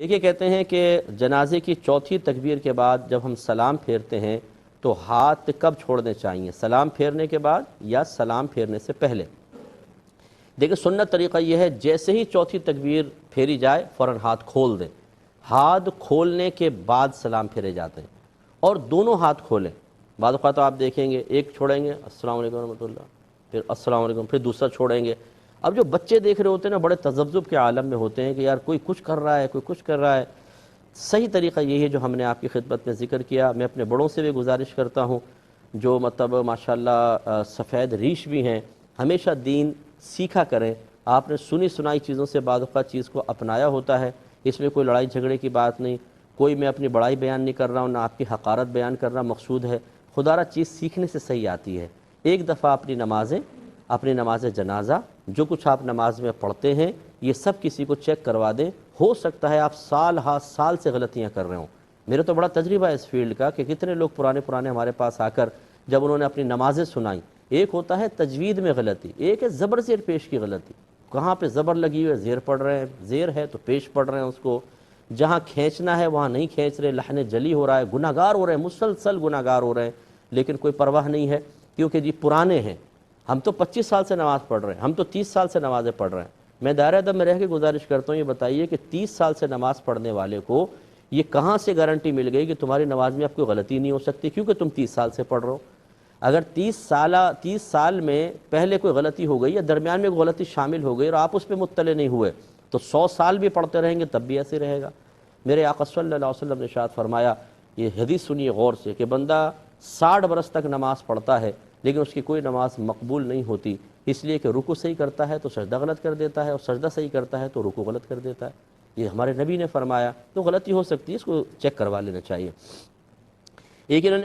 دیکھیے کہتے ہیں کہ جنازے کی چوتھی تکبیر کے بعد جب ہم سلام پھیرتے ہیں تو ہاتھ کب چھوڑنے چاہیے، سلام پھیرنے کے بعد یا سلام پھیرنے سے پہلے؟ دیکھیں سنت طریقہ یہ ہے، جیسے ہی چوتھی تکبیر پھیری جائے فوراً ہاتھ کھول دیں۔ ہاتھ کھولنے کے بعد سلام پھیرے جاتے ہیں اور دونوں ہاتھ کھولیں۔ بعض اوقات آپ دیکھیں گے ایک چھوڑیں گے السلام علیکم ورحمۃ اللہ، پھر السلام علیکم، پھر دوسرا چھوڑیں گے۔ اب جو بچے دیکھ رہے ہوتے ہیں نا، بڑے تذبذب کے عالم میں ہوتے ہیں کہ یار کوئی کچھ کر رہا ہے، کوئی کچھ کر رہا ہے۔ صحیح طریقہ یہی ہے جو ہم نے آپ کی خدمت میں ذکر کیا۔ میں اپنے بڑوں سے بھی گزارش کرتا ہوں جو ماشاءاللہ سفید ریش بھی ہیں، ہمیشہ دین سیکھا کریں۔ آپ نے سنی سنائی چیزوں سے بعض اوقات چیز کو اپنایا ہوتا ہے، اس میں کوئی لڑائی جھگڑے کی بات نہیں، کوئی میں اپنی بڑائی بیان نہیں کر رہا ہوں، نہ آپ کی حقارت بیان کر رہا مقصود ہے۔ خدا را چیز سیکھنے سے صحیح آتی ہے۔ ایک دفعہ اپنی نماز جنازہ جو کچھ آپ نماز میں پڑھتے ہیں یہ سب کسی کو چیک کروا دیں۔ ہو سکتا ہے آپ سال ہا سال سے غلطیاں کر رہے ہوں۔ میرے تو بڑا تجربہ ہے اس فیلڈ کا کہ کتنے لوگ پرانے ہمارے پاس آ کر جب انہوں نے اپنی نمازیں سنائیں، ایک ہوتا ہے تجوید میں غلطی، ایک ہے زبر زیر پیش کی غلطی۔ کہاں پہ زبر لگی ہوئی ہے زیر پڑھ رہے ہیں، زیر ہے تو پیش پڑھ رہے ہیں اس کو، جہاں کھینچنا ہے وہاں نہیں کھینچ رہے، لحن جلی ہو رہا ہے، گناہ گار ہو رہے ہیں، مسلسل گناہ گار ہو رہے ہیں، لیکن کوئی پرواہ نہیں ہے کیونکہ جی پرانے ہیں۔ ہم تو 25 سال سے نماز پڑھ رہے ہیں، ہم تو 30 سال سے نمازیں پڑھ رہے ہیں۔ میں دائرہ ادب میں رہ کے گزارش کرتا ہوں، یہ بتائیے کہ 30 سال سے نماز پڑھنے والے کو یہ کہاں سے گارنٹی مل گئی کہ تمہاری نماز میں اب کوئی غلطی نہیں ہو سکتی کیونکہ تم 30 سال سے پڑھ رہے ہو؟ اگر 30 سال میں پہلے کوئی غلطی ہو گئی یا درمیان میں کوئی غلطی شامل ہو گئی اور آپ اس پہ مطلع نہیں ہوئے تو 100 سال بھی پڑھتے رہیں گے تب بھی ایسے رہے گا۔ میرے آقا صلی اللہ علیہ وسلم نے ارشاد فرمایا، یہ حدیث سنیے غور سے، کہ بندہ 60 برس تک نماز پڑھتا ہے لیکن اس کی کوئی نماز مقبول نہیں ہوتی، اس لیے کہ رکوع صحیح کرتا ہے تو سجدہ غلط کر دیتا ہے، اور سجدہ صحیح کرتا ہے تو رکوع غلط کر دیتا ہے۔ یہ ہمارے نبی نے فرمایا، تو غلطی ہو سکتی ہے، اس کو چیک کروا لینا چاہیے۔ ایک